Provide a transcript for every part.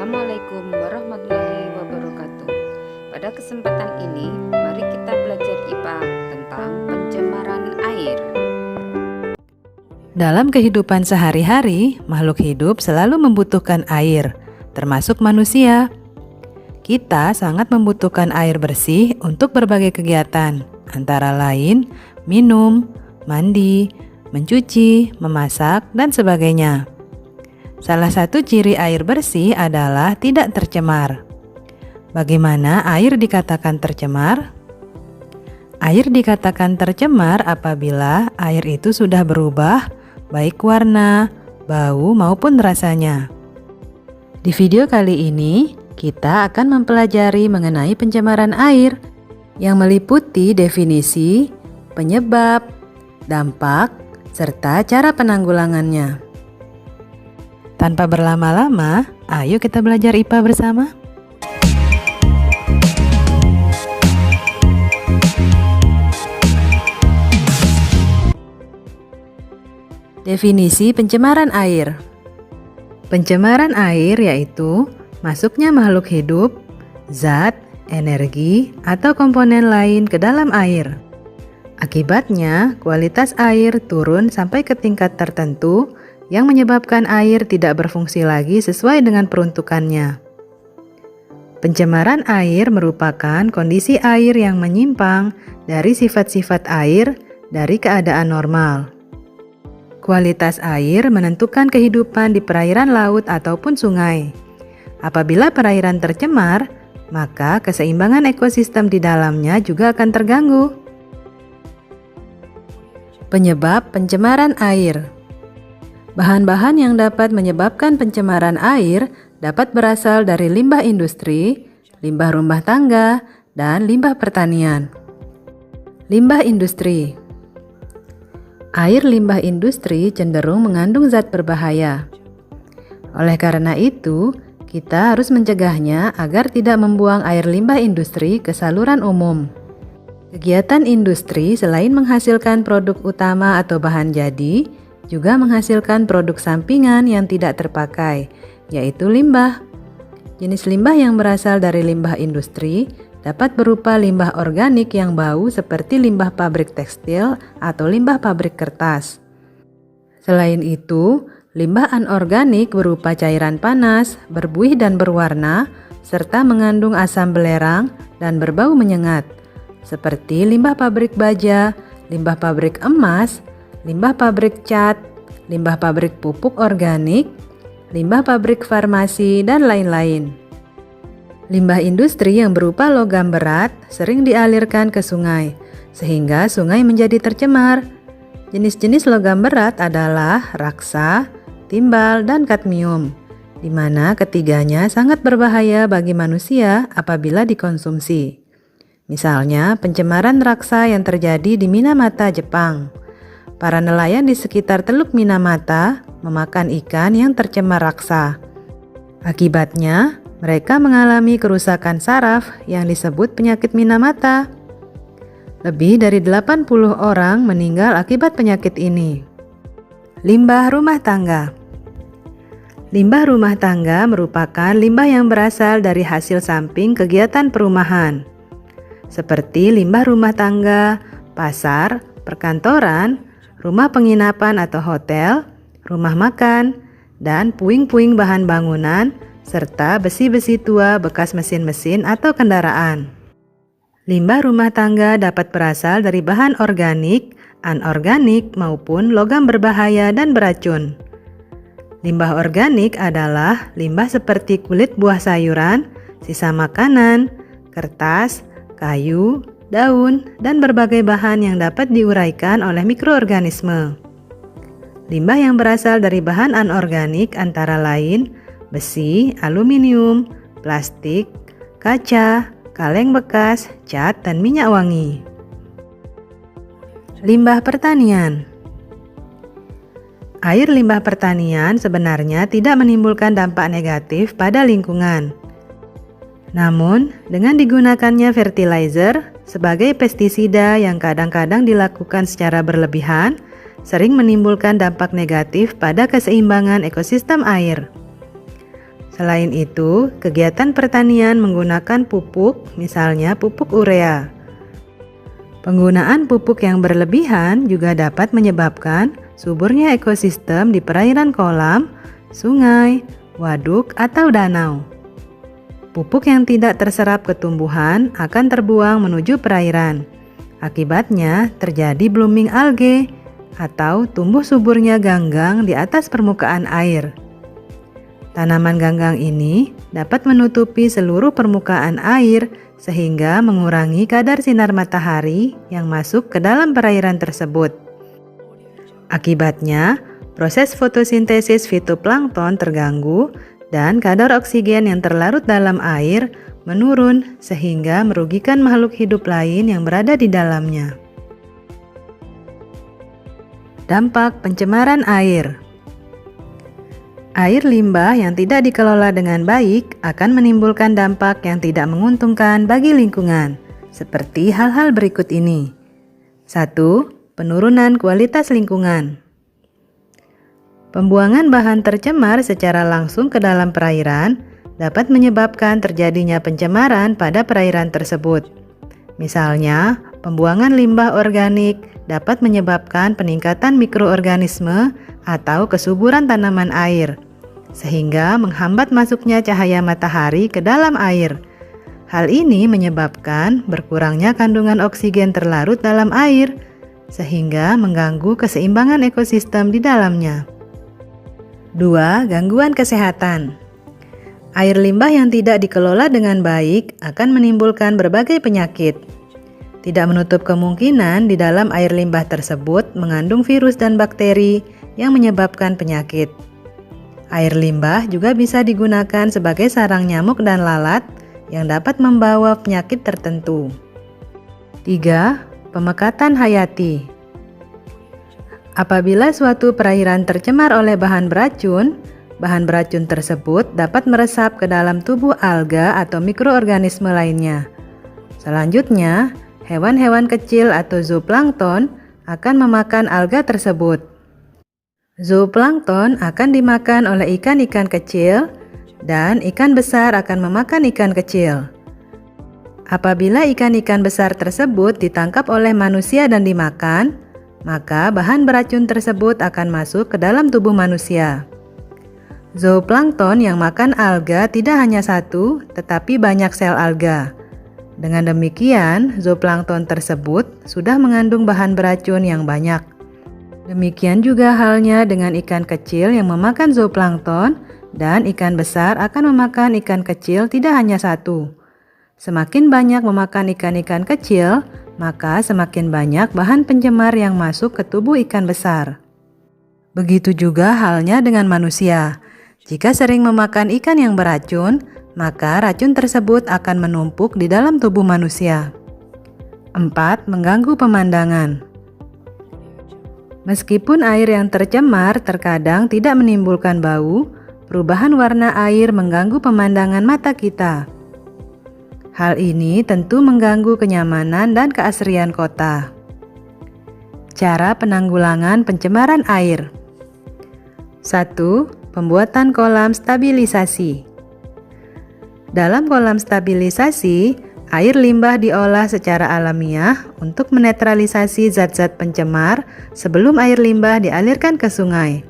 Assalamualaikum warahmatullahi wabarakatuh. Pada kesempatan ini, mari kita belajar IPA tentang pencemaran air. Dalam kehidupan sehari-hari, makhluk hidup selalu membutuhkan air, termasuk manusia. Kita sangat membutuhkan air bersih untuk berbagai kegiatan, antara lain minum, mandi, mencuci, memasak, dan sebagainya. Salah satu ciri air bersih adalah tidak tercemar. Bagaimana air dikatakan tercemar? Air dikatakan tercemar apabila air itu sudah berubah, baik warna, bau, maupun rasanya. Di video kali ini, kita akan mempelajari mengenai pencemaran air yang meliputi definisi, penyebab, dampak, serta cara penanggulangannya. Tanpa berlama-lama, ayo kita belajar IPA bersama. Definisi pencemaran air. Pencemaran air yaitu masuknya makhluk hidup, zat, energi, atau komponen lain ke dalam air. Akibatnya, kualitas air turun sampai ke tingkat tertentu yang menyebabkan air tidak berfungsi lagi sesuai dengan peruntukannya. Pencemaran air merupakan kondisi air yang menyimpang dari sifat-sifat air dari keadaan normal. Kualitas air menentukan kehidupan di perairan laut ataupun sungai. Apabila perairan tercemar, maka keseimbangan ekosistem di dalamnya juga akan terganggu. Penyebab pencemaran air. Bahan-bahan yang dapat menyebabkan pencemaran air dapat berasal dari limbah industri, limbah rumah tangga, dan limbah pertanian. Limbah industri. Air limbah industri cenderung mengandung zat berbahaya. Oleh karena itu, kita harus mencegahnya agar tidak membuang air limbah industri ke saluran umum. Kegiatan industri selain menghasilkan produk utama atau bahan jadi, juga menghasilkan produk sampingan yang tidak terpakai, yaitu limbah. Jenis limbah yang berasal dari limbah industri dapat berupa limbah organik yang bau seperti limbah pabrik tekstil atau limbah pabrik kertas. Selain itu, limbah anorganik berupa cairan panas, berbuih dan berwarna, serta mengandung asam belerang dan berbau menyengat, seperti limbah pabrik baja, limbah pabrik emas, limbah pabrik cat, limbah pabrik pupuk organik, limbah pabrik farmasi, dan lain-lain. Limbah industri yang berupa logam berat sering dialirkan ke sungai, sehingga sungai menjadi tercemar. Jenis-jenis logam berat adalah raksa, timbal, dan kadmium, di mana ketiganya sangat berbahaya bagi manusia apabila dikonsumsi. Misalnya, pencemaran raksa yang terjadi di Minamata, Jepang. Para nelayan di sekitar Teluk Minamata memakan ikan yang tercemar raksa. Akibatnya, mereka mengalami kerusakan saraf yang disebut penyakit Minamata. Lebih dari 80 orang meninggal akibat penyakit ini. Limbah rumah tangga. Limbah rumah tangga merupakan limbah yang berasal dari hasil samping kegiatan perumahan, seperti limbah rumah tangga, pasar, perkantoran, rumah penginapan atau hotel, rumah makan, dan puing-puing bahan bangunan, serta besi-besi tua bekas mesin-mesin atau kendaraan. Limbah rumah tangga dapat berasal dari bahan organik, anorganik, maupun logam berbahaya dan beracun. Limbah organik adalah limbah seperti kulit buah sayuran, sisa makanan, kertas, kayu, daun, dan berbagai bahan yang dapat diuraikan oleh mikroorganisme. Limbah yang berasal dari bahan anorganik antara lain besi, aluminium, plastik, kaca, kaleng bekas, cat, dan minyak wangi. Limbah pertanian. Air limbah pertanian sebenarnya tidak menimbulkan dampak negatif pada lingkungan. Namun, dengan digunakannya fertilizer sebagai pestisida yang kadang-kadang dilakukan secara berlebihan, sering menimbulkan dampak negatif pada keseimbangan ekosistem air. Selain itu, kegiatan pertanian menggunakan pupuk, misalnya pupuk urea. Penggunaan pupuk yang berlebihan juga dapat menyebabkan suburnya ekosistem di perairan kolam, sungai, waduk, atau danau. Pupuk yang tidak terserap ke tumbuhan akan terbuang menuju perairan. Akibatnya terjadi blooming algae atau tumbuh suburnya ganggang di atas permukaan air. Tanaman ganggang ini dapat menutupi seluruh permukaan air sehingga mengurangi kadar sinar matahari yang masuk ke dalam perairan tersebut. Akibatnya, proses fotosintesis fitoplankton terganggu dan kadar oksigen yang terlarut dalam air menurun sehingga merugikan makhluk hidup lain yang berada di dalamnya. Dampak pencemaran air. Air limbah yang tidak dikelola dengan baik akan menimbulkan dampak yang tidak menguntungkan bagi lingkungan, seperti hal-hal berikut ini. 1. Penurunan kualitas lingkungan. Pembuangan bahan tercemar secara langsung ke dalam perairan dapat menyebabkan terjadinya pencemaran pada perairan tersebut. Misalnya, pembuangan limbah organik dapat menyebabkan peningkatan mikroorganisme atau kesuburan tanaman air, sehingga menghambat masuknya cahaya matahari ke dalam air. Hal ini menyebabkan berkurangnya kandungan oksigen terlarut dalam air, sehingga mengganggu keseimbangan ekosistem di dalamnya. 2. Gangguan kesehatan. Air limbah yang tidak dikelola dengan baik akan menimbulkan berbagai penyakit. Tidak menutup kemungkinan di dalam air limbah tersebut mengandung virus dan bakteri yang menyebabkan penyakit. Air limbah juga bisa digunakan sebagai sarang nyamuk dan lalat yang dapat membawa penyakit tertentu. 3. Pemekatan hayati. Apabila suatu perairan tercemar oleh bahan beracun tersebut dapat meresap ke dalam tubuh alga atau mikroorganisme lainnya. Selanjutnya, hewan-hewan kecil atau zooplankton akan memakan alga tersebut. Zooplankton akan dimakan oleh ikan-ikan kecil dan ikan besar akan memakan ikan kecil. Apabila ikan-ikan besar tersebut ditangkap oleh manusia dan dimakan, maka bahan beracun tersebut akan masuk ke dalam tubuh manusia. Zooplankton yang makan alga tidak hanya satu, tetapi banyak sel alga. Dengan demikian, zooplankton tersebut sudah mengandung bahan beracun yang banyak. Demikian juga halnya dengan ikan kecil yang memakan zooplankton, dan ikan besar akan memakan ikan kecil tidak hanya satu. Semakin banyak memakan ikan-ikan kecil, maka semakin banyak bahan pencemar yang masuk ke tubuh ikan besar. Begitu juga halnya dengan manusia. Jika sering memakan ikan yang beracun, maka racun tersebut akan menumpuk di dalam tubuh manusia. 4. Mengganggu pemandangan. Meskipun air yang tercemar terkadang tidak menimbulkan bau, perubahan warna air mengganggu pemandangan mata kita. Hal ini tentu mengganggu kenyamanan dan keasrian kota. Cara penanggulangan pencemaran air. 1. Pembuatan kolam stabilisasi. Dalam kolam stabilisasi, air limbah diolah secara alamiah untuk menetralisasi zat-zat pencemar sebelum air limbah dialirkan ke sungai.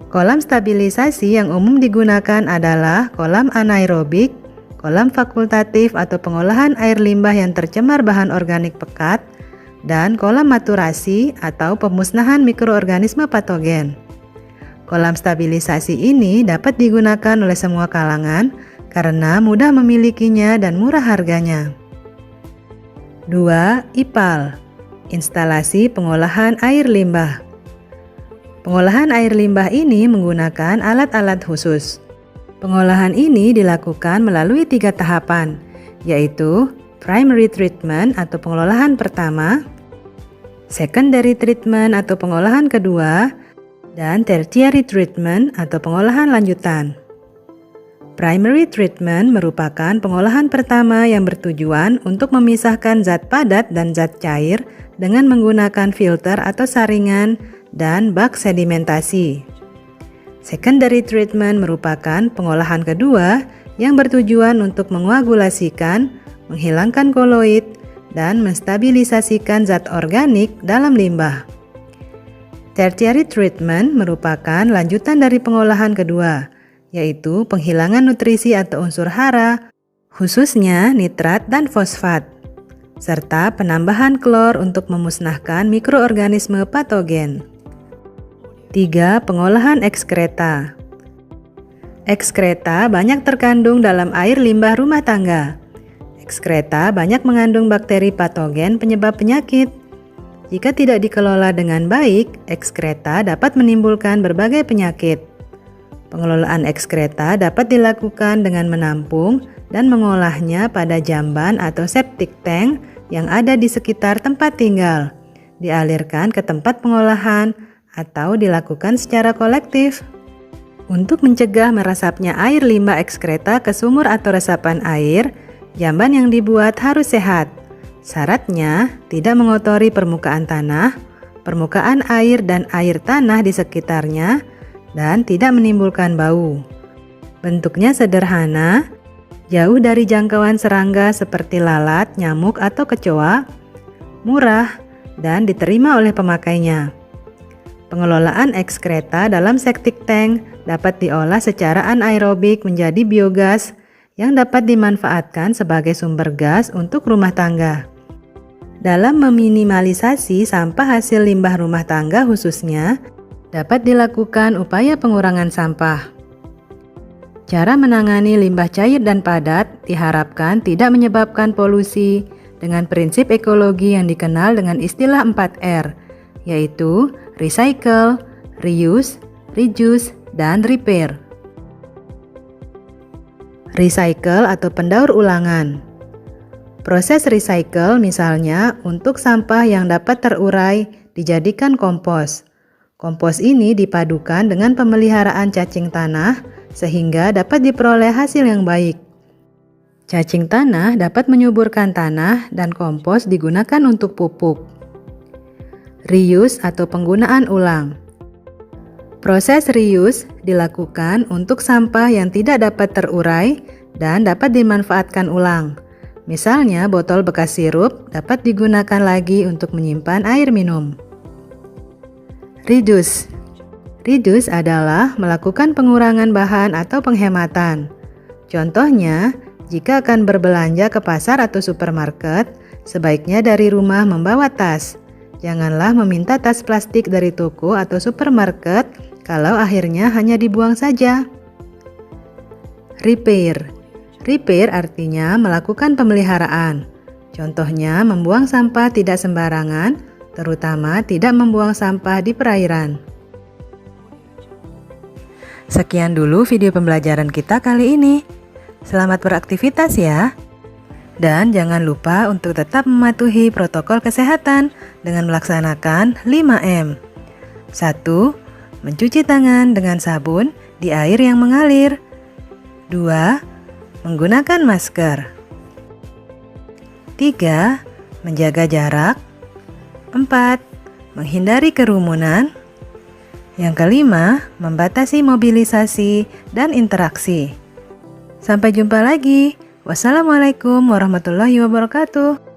Kolam stabilisasi yang umum digunakan adalah kolam anaerobik, kolam fakultatif atau pengolahan air limbah yang tercemar bahan organik pekat, dan kolam maturasi atau pemusnahan mikroorganisme patogen. Kolam stabilisasi ini dapat digunakan oleh semua kalangan karena mudah memilikinya dan murah harganya. 2. IPAL, instalasi pengolahan air limbah. Pengolahan air limbah ini menggunakan alat-alat khusus. Pengolahan ini dilakukan melalui 3 tahapan, yaitu primary treatment atau pengolahan pertama, secondary treatment atau pengolahan kedua, dan tertiary treatment atau pengolahan lanjutan. Primary treatment merupakan pengolahan pertama yang bertujuan untuk memisahkan zat padat dan zat cair dengan menggunakan filter atau saringan dan bak sedimentasi. Secondary treatment merupakan pengolahan kedua yang bertujuan untuk mengoagulasikan, menghilangkan koloid, dan menstabilisasikan zat organik dalam limbah. Tertiary treatment merupakan lanjutan dari pengolahan kedua, yaitu penghilangan nutrisi atau unsur hara, khususnya nitrat dan fosfat, serta penambahan klor untuk memusnahkan mikroorganisme patogen. 3. Pengolahan ekskreta. Ekskreta banyak terkandung dalam air limbah rumah tangga. Ekskreta banyak mengandung bakteri patogen penyebab penyakit. Jika tidak dikelola dengan baik, ekskreta dapat menimbulkan berbagai penyakit. Pengelolaan ekskreta dapat dilakukan dengan menampung dan mengolahnya pada jamban atau septic tank yang ada di sekitar tempat tinggal, dialirkan ke tempat pengolahan, atau dilakukan secara kolektif. Untuk mencegah meresapnya air limbah ekskreta ke sumur atau resapan air, jamban yang dibuat harus sehat. Syaratnya tidak mengotori permukaan tanah, permukaan air dan air tanah di sekitarnya, dan tidak menimbulkan bau. Bentuknya sederhana, jauh dari jangkauan serangga seperti lalat, nyamuk, atau kecoa, murah, dan diterima oleh pemakainya. Pengelolaan ekskreta dalam septic tank dapat diolah secara anaerobik menjadi biogas yang dapat dimanfaatkan sebagai sumber gas untuk rumah tangga. Dalam meminimalisasi sampah hasil limbah rumah tangga khususnya, dapat dilakukan upaya pengurangan sampah. Cara menangani limbah cair dan padat diharapkan tidak menyebabkan polusi dengan prinsip ekologi yang dikenal dengan istilah 4R, yaitu recycle, reuse, reduce, dan repair. Recycle atau pendaur ulangan. Proses recycle misalnya untuk sampah yang dapat terurai dijadikan kompos. Kompos ini dipadukan dengan pemeliharaan cacing tanah sehingga dapat diperoleh hasil yang baik. Cacing tanah dapat menyuburkan tanah dan kompos digunakan untuk pupuk. Reuse atau penggunaan ulang. Proses reuse dilakukan untuk sampah yang tidak dapat terurai dan dapat dimanfaatkan ulang. Misalnya botol bekas sirup dapat digunakan lagi untuk menyimpan air minum. Reduce. Reduce adalah melakukan pengurangan bahan atau penghematan. Contohnya, jika akan berbelanja ke pasar atau supermarket, sebaiknya dari rumah membawa tas. Janganlah meminta tas plastik dari toko atau supermarket kalau akhirnya hanya dibuang saja. Repair. Repair artinya melakukan pemeliharaan. Contohnya membuang sampah tidak sembarangan, terutama tidak membuang sampah di perairan. Sekian dulu video pembelajaran kita kali ini. Selamat beraktivitas ya. Dan jangan lupa untuk tetap mematuhi protokol kesehatan dengan melaksanakan 5M. 1. Mencuci tangan dengan sabun di air yang mengalir. 2. Menggunakan masker. 3. Menjaga jarak. 4. Menghindari kerumunan. Yang kelima, membatasi mobilisasi dan interaksi. Sampai jumpa lagi. Wassalamualaikum warahmatullahi wabarakatuh.